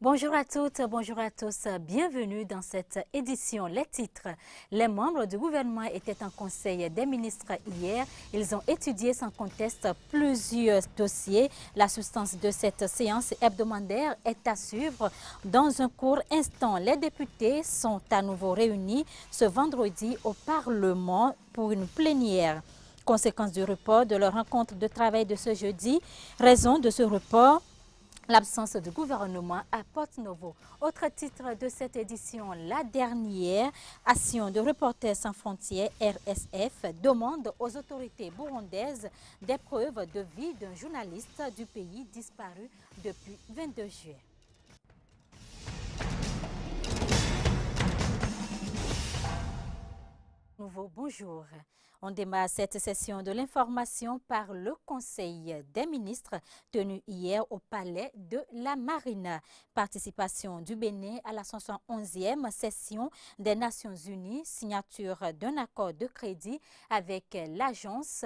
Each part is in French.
Bonjour à toutes, bonjour à tous. Bienvenue dans cette édition. Les titres. Les membres du gouvernement étaient en conseil des ministres hier. Ils ont étudié sans conteste plusieurs dossiers. La substance de cette séance hebdomadaire est à suivre dans un court instant. Les députés sont à nouveau réunis ce vendredi au Parlement pour une plénière. Conséquence du report de leur rencontre de travail de ce jeudi. Raison de ce report: l'absence de gouvernement à Porto-Novo. Autre titre de cette édition, la dernière, Action de Reporters sans frontières, RSF, demande aux autorités burundaises des preuves de vie d'un journaliste du pays disparu depuis 22 juillet. Nouveau bonjour. On démarre cette session de l'information par le Conseil des ministres tenu hier au Palais de la Marine. Participation du Bénin à la 71e session des Nations Unies, signature d'un accord de crédit avec l'Agence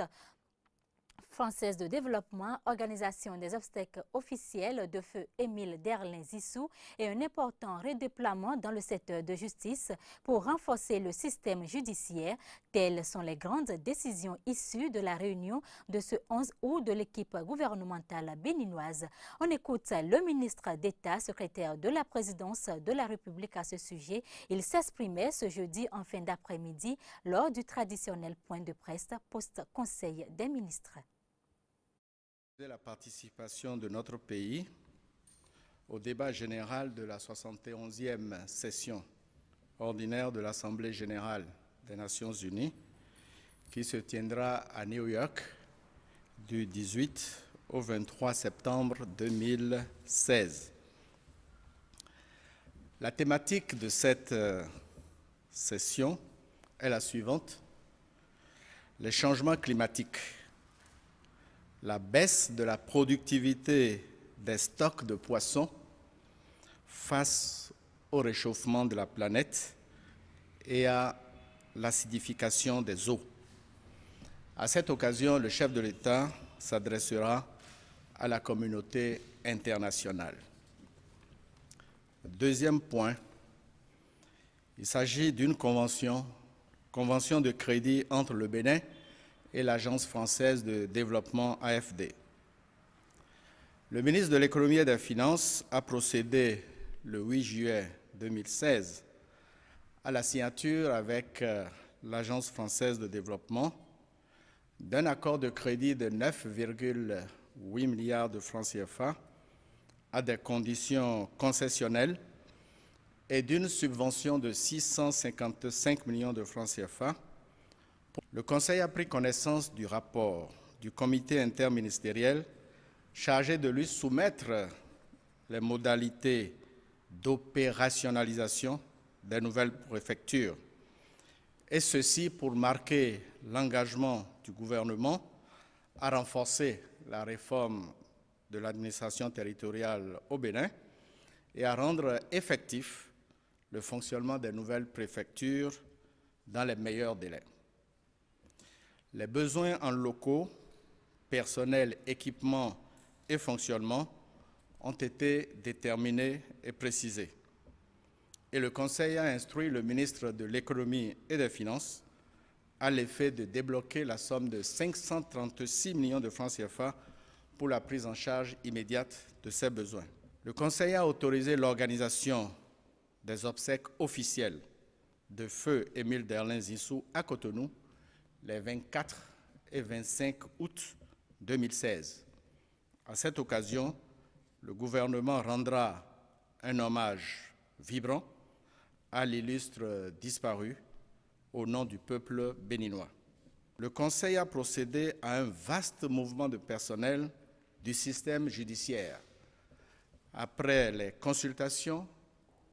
française de développement, organisation des obstacles officiels de feu Émile Derlin-Zissou et un important redéploiement dans le secteur de justice pour renforcer le système judiciaire. Telles sont les grandes décisions issues de la réunion de ce 11 août de l'équipe gouvernementale béninoise. On écoute le ministre d'État, secrétaire de la présidence de la République à ce sujet. Il s'exprimait ce jeudi en fin d'après-midi lors du traditionnel point de presse post-conseil des ministres. La participation de notre pays au débat général de la 71e session ordinaire de l'Assemblée générale des Nations unies qui se tiendra à New York du 18 au 23 septembre 2016. La thématique de cette session est la suivante: les changements climatiques, la baisse de la productivité des stocks de poissons face au réchauffement de la planète et à l'acidification des eaux. À cette occasion, le chef de l'État s'adressera à la communauté internationale. Deuxième point, il s'agit d'une convention de crédit entre le Bénin et l'Agence française de développement AFD. Le ministre de l'Économie et des Finances a procédé le 8 juillet 2016 à la signature avec l'Agence française de développement d'un accord de crédit de 9,8 milliards de francs CFA à des conditions concessionnelles et d'une subvention de 655 millions de francs CFA. Le Conseil a pris connaissance du rapport du comité interministériel chargé de lui soumettre les modalités d'opérationnalisation des nouvelles préfectures, et ceci pour marquer l'engagement du gouvernement à renforcer la réforme de l'administration territoriale au Bénin et à rendre effectif le fonctionnement des nouvelles préfectures dans les meilleurs délais. Les besoins en locaux, personnel, équipement et fonctionnement ont été déterminés et précisés. Et le Conseil a instruit le ministre de l'Économie et des Finances à l'effet de débloquer la somme de 536 millions de francs CFA pour la prise en charge immédiate de ces besoins. Le Conseil a autorisé l'organisation des obsèques officielles de feu Émile Derlin-Zissou à Cotonou les 24 et 25 août 2016. À cette occasion, le gouvernement rendra un hommage vibrant à l'illustre disparu au nom du peuple béninois. Le Conseil a procédé à un vaste mouvement de personnel du système judiciaire après les consultations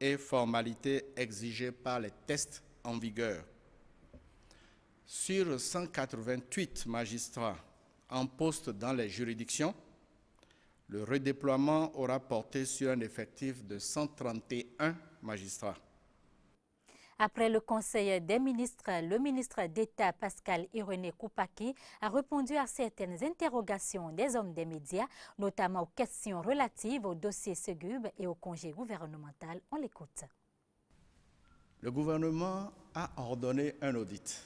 et formalités exigées par les tests en vigueur. Sur 188 magistrats en poste dans les juridictions, le redéploiement aura porté sur un effectif de 131 magistrats. Après le Conseil des ministres, le ministre d'État Pascal Irénée Koupaki a répondu à certaines interrogations des hommes des médias, notamment aux questions relatives au dossier Segub et au congé gouvernemental. On l'écoute. Le gouvernement a ordonné un audit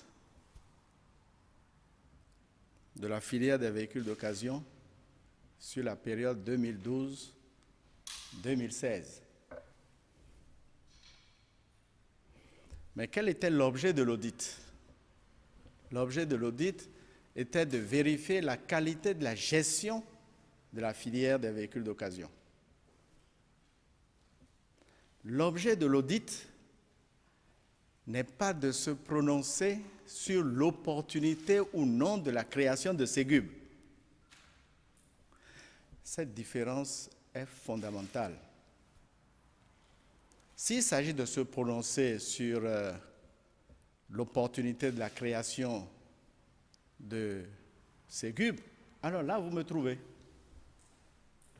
de la filière des véhicules d'occasion sur la période 2012-2016. Mais quel était l'objet de l'audit? L'objet de l'audit était de vérifier la qualité de la gestion de la filière des véhicules d'occasion. L'objet de l'audit n'est pas de se prononcer sur l'opportunité ou non de la création de Segub. Cette différence est fondamentale. S'il s'agit de se prononcer sur l'opportunité de la création de Segub, alors là, vous me trouvez.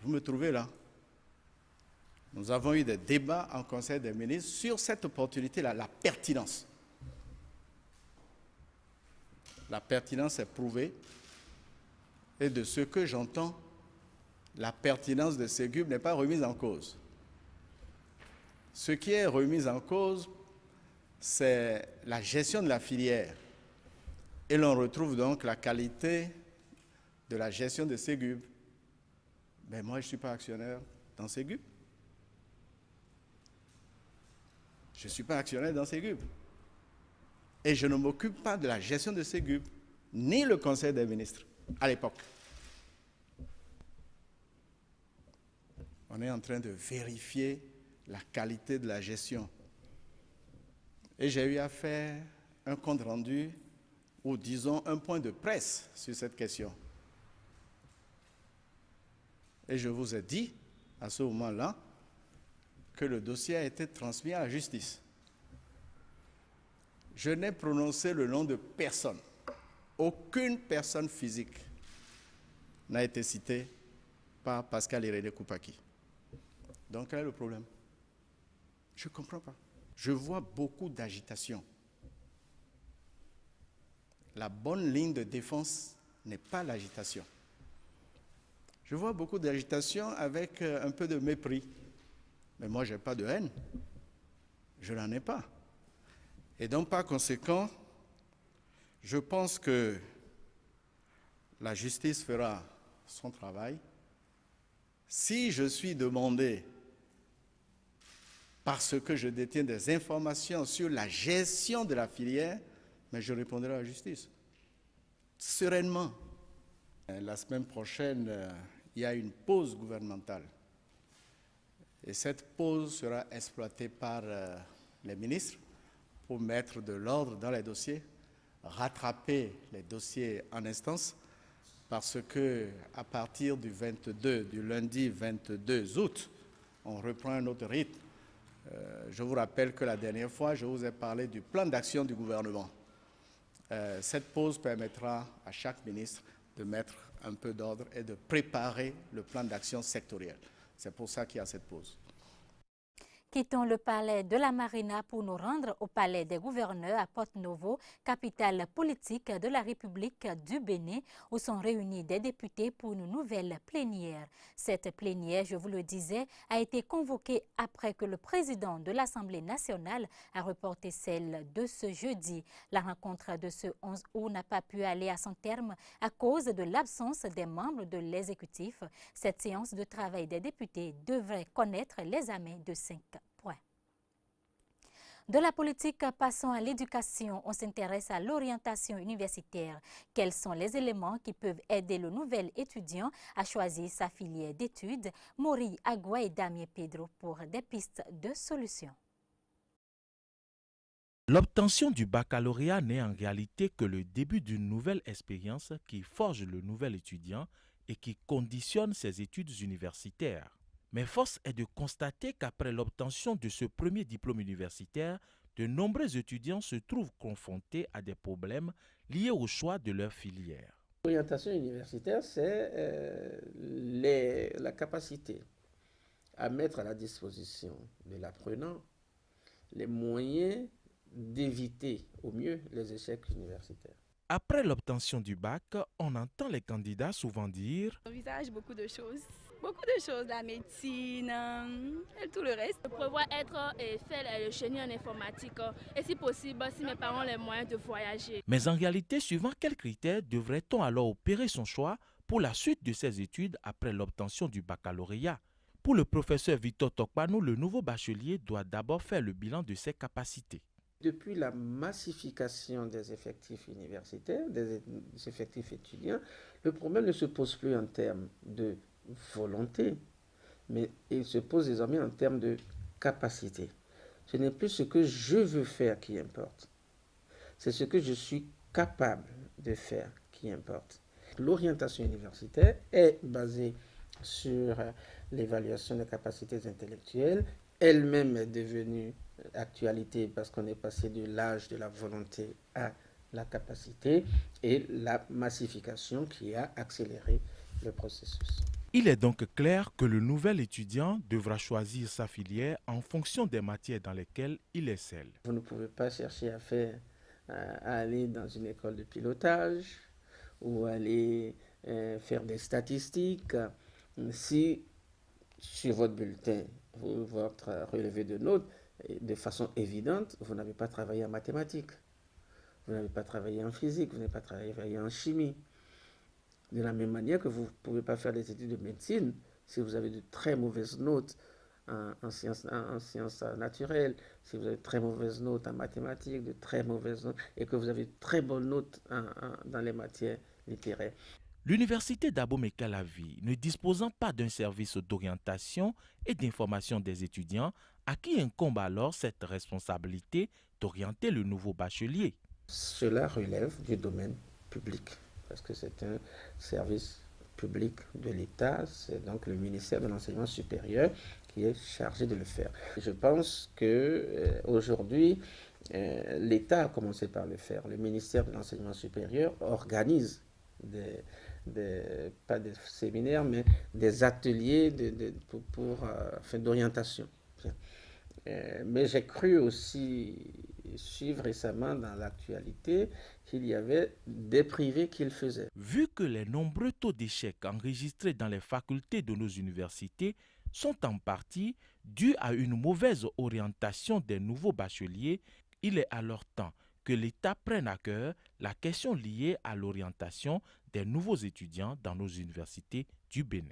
Vous me trouvez là. Nous avons eu des débats en Conseil des ministres sur cette opportunité-là, la pertinence. La pertinence est prouvée. Et de ce que j'entends, la pertinence de Segub n'est pas remise en cause. Ce qui est remis en cause, c'est la gestion de la filière. Et l'on retrouve donc la qualité de la gestion de Segub. Mais moi, je ne suis pas actionnaire dans Segub. Je ne suis pas actionnaire dans Segub. Et je ne m'occupe pas de la gestion de Segub, ni le Conseil des ministres à l'époque. On est en train de vérifier la qualité de la gestion. Et j'ai eu à faire un compte rendu ou disons un point de presse sur cette question. Et je vous ai dit à ce moment-là que le dossier a été transmis à la justice. Je n'ai prononcé le nom de personne. Aucune personne physique n'a été citée par Pascal Irénée Koupaki. Donc, quel est le problème? Je ne comprends pas. Je vois beaucoup d'agitation. La bonne ligne de défense n'est pas l'agitation. Je vois beaucoup d'agitation avec un peu de mépris. Mais moi, je n'ai pas de haine. Je n'en ai pas. Et donc, par conséquent, je pense que la justice fera son travail. Si je suis demandé, parce que je détiens des informations sur la gestion de la filière, mais je répondrai à la justice. Sereinement. La semaine prochaine, il y a une pause gouvernementale. Et cette pause sera exploitée par les ministres pour mettre de l'ordre dans les dossiers, rattraper les dossiers en instance, parce qu'à partir du lundi 22 août, on reprend un autre rythme. Je vous rappelle que la dernière fois, je vous ai parlé du plan d'action du gouvernement. Cette pause permettra à chaque ministre de mettre un peu d'ordre et de préparer le plan d'action sectoriel. C'est pour ça qu'il y a cette pause. Quittons le palais de la Marina pour nous rendre au palais des gouverneurs à Porto-Novo, capitale politique de la République du Bénin, où sont réunis des députés pour une nouvelle plénière. Cette plénière, je vous le disais, a été convoquée après que le président de l'Assemblée nationale a reporté celle de ce jeudi. La rencontre de ce 11 août n'a pas pu aller à son terme à cause de l'absence des membres de l'exécutif. Cette séance de travail des députés devrait connaître l'examen de 5 points. De la politique, passons à l'éducation. On s'intéresse à l'orientation universitaire. Quels sont les éléments qui peuvent aider le nouvel étudiant à choisir sa filière d'études? Maury Agua et Damien Pedro pour des pistes de solutions. L'obtention du baccalauréat n'est en réalité que le début d'une nouvelle expérience qui forge le nouvel étudiant et qui conditionne ses études universitaires. Mais force est de constater qu'après l'obtention de ce premier diplôme universitaire, de nombreux étudiants se trouvent confrontés à des problèmes liés au choix de leur filière. L'orientation universitaire, c'est la capacité à mettre à la disposition de l'apprenant les moyens d'éviter au mieux les échecs universitaires. Après l'obtention du bac, on entend les candidats souvent dire « J'envisage beaucoup de choses, la médecine et tout le reste. Je prévois être et faire le génie en informatique et si possible, si mes parents ont les moyens de voyager. » Mais en réalité, suivant quels critères devrait-on alors opérer son choix pour la suite de ses études après l'obtention du baccalauréat? Pour le professeur Victor Tokpanou, le nouveau bachelier doit d'abord faire le bilan de ses capacités. Depuis la massification des effectifs universitaires, des effectifs étudiants, le problème ne se pose plus en termes de volonté, mais il se pose désormais en termes de capacité. Ce n'est plus ce que je veux faire qui importe, c'est ce que je suis capable de faire qui importe. L'orientation universitaire est basée sur l'évaluation des capacités intellectuelles. Elle-même est devenue actualité parce qu'on est passé de l'âge de la volonté à la capacité et la massification qui a accéléré le processus. Il est donc clair que le nouvel étudiant devra choisir sa filière en fonction des matières dans lesquelles il excelle. Vous ne pouvez pas chercher à aller dans une école de pilotage ou aller faire des statistiques si sur votre bulletin, votre relevé de notes, de façon évidente, vous n'avez pas travaillé en mathématiques, vous n'avez pas travaillé en physique, vous n'avez pas travaillé en chimie. De la même manière que vous ne pouvez pas faire des études de médecine si vous avez de très mauvaises notes en sciences naturelles, si vous avez de très mauvaises notes en mathématiques, de très mauvaises notes, et que vous avez de très bonnes notes dans les matières littéraires. L'université d'Abomey-Calavi, ne disposant pas d'un service d'orientation et d'information des étudiants, à qui incombe alors cette responsabilité d'orienter le nouveau bachelier? Cela relève du domaine public, parce que c'est un service public de l'État, c'est donc le ministère de l'Enseignement supérieur qui est chargé de le faire. Je pense qu'aujourd'hui, l'État a commencé par le faire. Le ministère de l'Enseignement supérieur organise pas des séminaires, mais des ateliers d'orientation. Mais j'ai cru aussi suivre récemment dans l'actualité qu'il y avait des privés qui le faisaient. Vu que les nombreux taux d'échec enregistrés dans les facultés de nos universités sont en partie dus à une mauvaise orientation des nouveaux bacheliers, il est alors temps que l'État prenne à cœur la question liée à l'orientation des nouveaux étudiants dans nos universités du Bénin.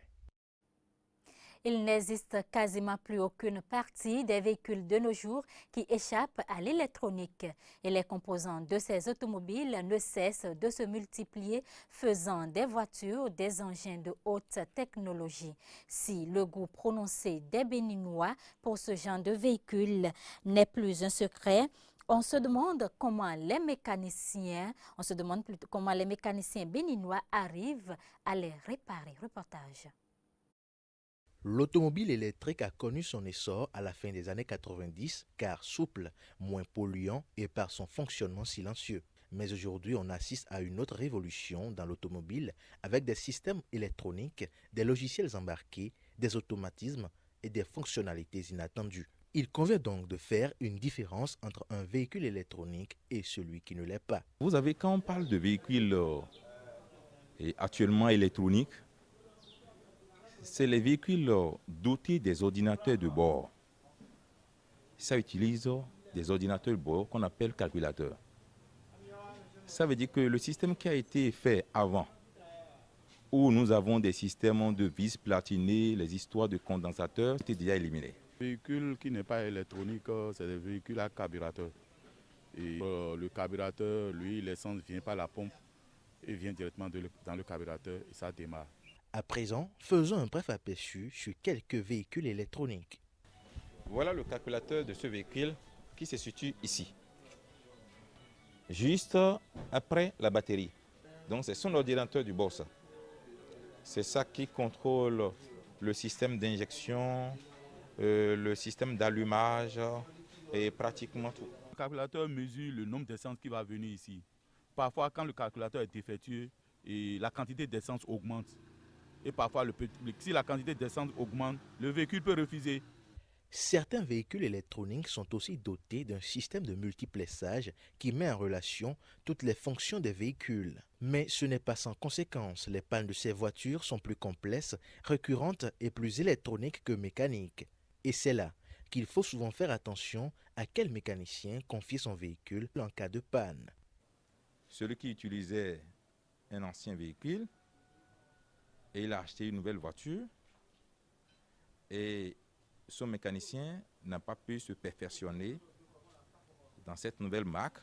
Il n'existe quasiment plus aucune partie des véhicules de nos jours qui échappe à l'électronique. Et les composants de ces automobiles ne cessent de se multiplier, faisant des voitures des engins de haute technologie. Si le goût prononcé des Béninois pour ce genre de véhicules n'est plus un secret, on se demande comment les mécaniciens béninois arrivent à les réparer. Reportage. L'automobile électrique a connu son essor à la fin des années 90 car souple, moins polluant et par son fonctionnement silencieux. Mais aujourd'hui, on assiste à une autre révolution dans l'automobile avec des systèmes électroniques, des logiciels embarqués, des automatismes et des fonctionnalités inattendues. Il convient donc de faire une différence entre un véhicule électronique et celui qui ne l'est pas. Vous savez, quand on parle de véhicules actuellement électroniques, c'est les véhicules dotés des ordinateurs de bord. Ça utilise des ordinateurs de bord qu'on appelle calculateurs. Ça veut dire que le système qui a été fait avant, où nous avons des systèmes de vis platinées, les histoires de condensateurs, c'était déjà éliminé. Le véhicule qui n'est pas électronique, c'est des véhicules à carburateur. Et le carburateur, lui, l'essence vient par la pompe et vient directement dans le carburateur et ça démarre. À présent, faisons un bref aperçu sur quelques véhicules électroniques. Voilà le calculateur de ce véhicule qui se situe ici, juste après la batterie. Donc c'est son ordinateur du bord. C'est ça qui contrôle le système d'injection, le système d'allumage et pratiquement tout. Le calculateur mesure le nombre d'essence qui va venir ici. Parfois, quand le calculateur est défectueux, et la quantité d'essence augmente. Et parfois, si la quantité d'essence augmente, le véhicule peut refuser. Certains véhicules électroniques sont aussi dotés d'un système de multiplexage qui met en relation toutes les fonctions des véhicules. Mais ce n'est pas sans conséquence. Les pannes de ces voitures sont plus complexes, récurrentes et plus électroniques que mécaniques. Et c'est là qu'il faut souvent faire attention à quel mécanicien confier son véhicule en cas de panne. Celui qui utilisait un ancien véhicule et il a acheté une nouvelle voiture et son mécanicien n'a pas pu se perfectionner dans cette nouvelle marque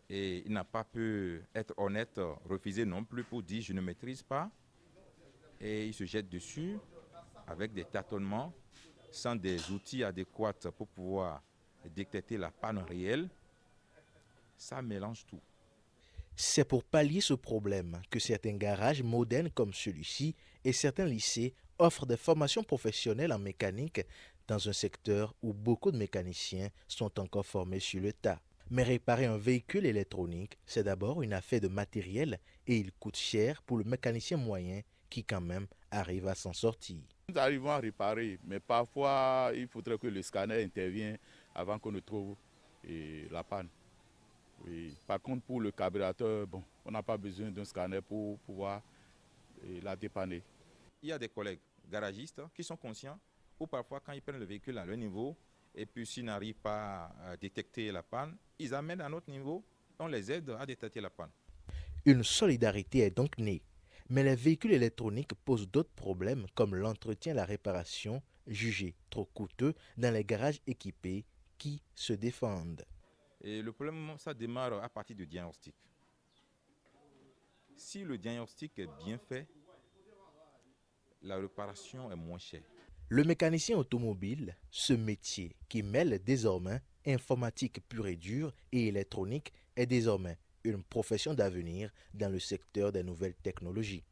et il n'a pas pu être honnête, refuser non plus pour dire je ne maîtrise pas et il se jette dessus avec des tâtonnements sans des outils adéquats pour pouvoir détecter la panne réelle. Ça mélange tout. C'est pour pallier ce problème que certains garages modernes comme celui-ci et certains lycées offrent des formations professionnelles en mécanique dans un secteur où beaucoup de mécaniciens sont encore formés sur le tas. Mais réparer un véhicule électronique, c'est d'abord une affaire de matériel et il coûte cher pour le mécanicien moyen qui quand même arrive à s'en sortir. Nous arrivons à réparer, mais parfois il faudrait que le scanner intervienne avant qu'on ne trouve la panne. Oui. Par contre, pour le carburateur, bon, on n'a pas besoin d'un scanner pour pouvoir la dépanner. Il y a des collègues garagistes qui sont conscients ou parfois quand ils prennent le véhicule à leur niveau et puis s'ils n'arrivent pas à détecter la panne, ils amènent à notre niveau, on les aide à détecter la panne. Une solidarité est donc née. Mais les véhicules électroniques posent d'autres problèmes comme l'entretien et la réparation, jugés trop coûteux dans les garages équipés qui se défendent. Et le problème, ça démarre à partir du diagnostic. Si le diagnostic est bien fait, la réparation est moins chère. Le mécanicien automobile, ce métier qui mêle désormais informatique pure et dure et électronique, est désormais une profession d'avenir dans le secteur des nouvelles technologies.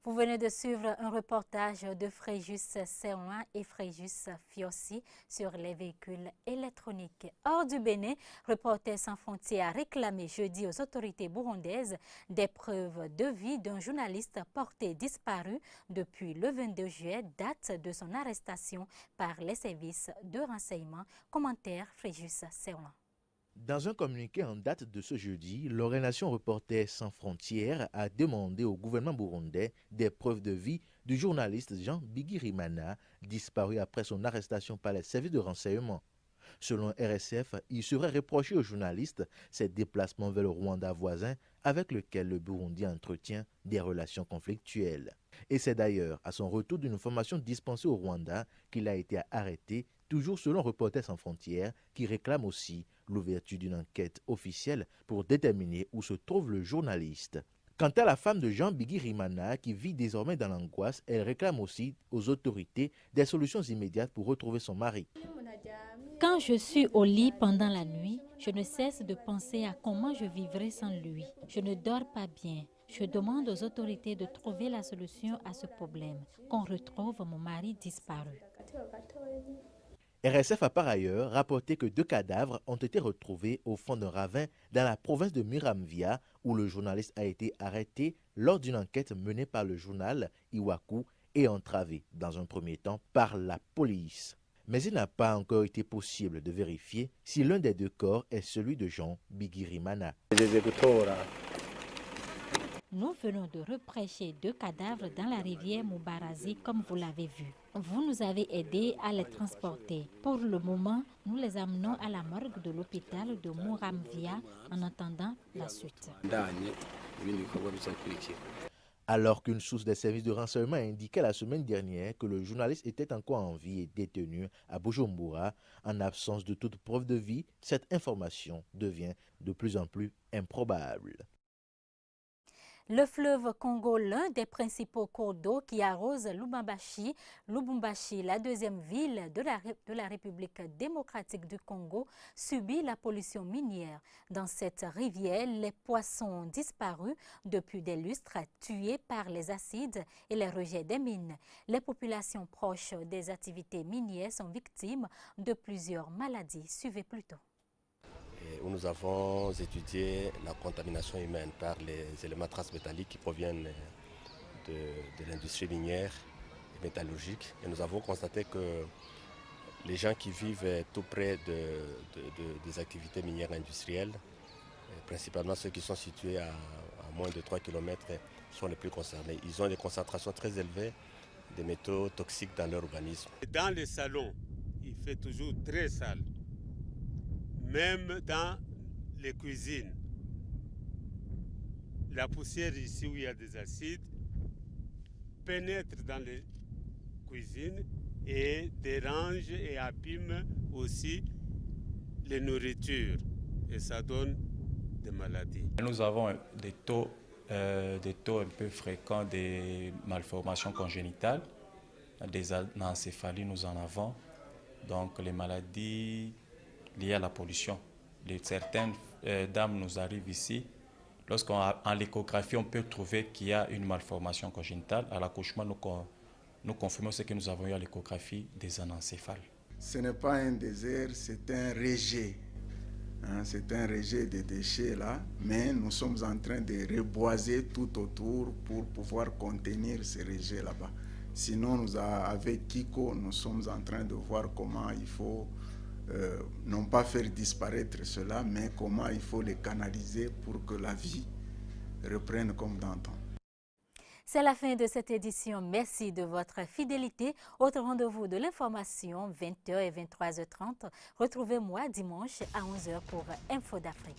Vous venez de suivre un reportage de Fréjus Serwan et Fréjus Fiossi sur les véhicules électroniques. Hors du Bénin, Reporters sans frontières a réclamé jeudi aux autorités burundaises des preuves de vie d'un journaliste porté disparu depuis le 22 juillet, date de son arrestation par les services de renseignement. Commentaire Fréjus Serwan. Dans un communiqué en date de ce jeudi, l'organisation Reporters sans frontières a demandé au gouvernement burundais des preuves de vie du journaliste Jean Bigirimana, disparu après son arrestation par les services de renseignement. Selon RSF, il serait reproché au journaliste ses déplacements vers le Rwanda voisin avec lequel le Burundi entretient des relations conflictuelles. Et c'est d'ailleurs à son retour d'une formation dispensée au Rwanda qu'il a été arrêté, toujours selon Reporters sans frontières, qui réclame aussi l'ouverture d'une enquête officielle pour déterminer où se trouve le journaliste. Quant à la femme de Jean Bigirimana, qui vit désormais dans l'angoisse, elle réclame aussi aux autorités des solutions immédiates pour retrouver son mari. Quand je suis au lit pendant la nuit, je ne cesse de penser à comment je vivrai sans lui. Je ne dors pas bien. Je demande aux autorités de trouver la solution à ce problème, qu'on retrouve mon mari disparu. RSF a par ailleurs rapporté que 2 cadavres ont été retrouvés au fond d'un ravin dans la province de Muramvya, où le journaliste a été arrêté lors d'une enquête menée par le journal Iwaku et entravé dans un premier temps par la police. Mais il n'a pas encore été possible de vérifier si l'un des 2 corps est celui de Jean Bigirimana. Nous venons de repêcher 2 cadavres dans la rivière Mubarazi, comme vous l'avez vu. Vous nous avez aidés à les transporter. Pour le moment, nous les amenons à la morgue de l'hôpital de Muramvya en attendant la suite. Alors qu'une source des services de renseignement a indiqué la semaine dernière que le journaliste était encore en vie et détenu à Bujumbura, en absence de toute preuve de vie, cette information devient de plus en plus improbable. Le fleuve Congo, l'un des principaux cours d'eau qui arrose Lubumbashi, la deuxième ville de la République démocratique du Congo, subit la pollution minière. Dans cette rivière, les poissons ont disparu depuis des lustres, tués par les acides et les rejets des mines. Les populations proches des activités minières sont victimes de plusieurs maladies. Suivez plutôt. Où nous avons étudié la contamination humaine par les éléments transmétalliques qui proviennent de l'industrie minière, et métallurgique et nous avons constaté que les gens qui vivent tout près des activités minières industrielles, principalement ceux qui sont situés à moins de 3 km, sont les plus concernés. Ils ont des concentrations très élevées de métaux toxiques dans leur organisme. Dans les salons, il fait toujours très sale. Même dans les cuisines. La poussière ici où il y a des acides pénètre dans les cuisines et dérange et abîme aussi les nourritures. Et ça donne des maladies. Nous avons des taux un peu fréquents de malformations congénitales, des anencéphalies nous en avons, donc les maladies liées à la pollution. Certaines dames nous arrivent ici, lorsqu'en l'échographie on peut trouver qu'il y a une malformation congénitale, à l'accouchement nous confirmons ce que nous avons eu à l'échographie des anencéphales. Ce n'est pas un désert, c'est un rejet. C'est un rejet de déchets là, mais nous sommes en train de reboiser tout autour pour pouvoir contenir ces rejets là-bas. Sinon, avec Kiko, nous sommes en train de voir comment il faut, non pas faire disparaître cela, mais comment il faut les canaliser pour que la vie reprenne comme d'antan. C'est la fin de cette édition. Merci de votre fidélité. Autre rendez-vous de l'information, 20h et 23h30. Retrouvez-moi dimanche à 11h pour Info d'Afrique.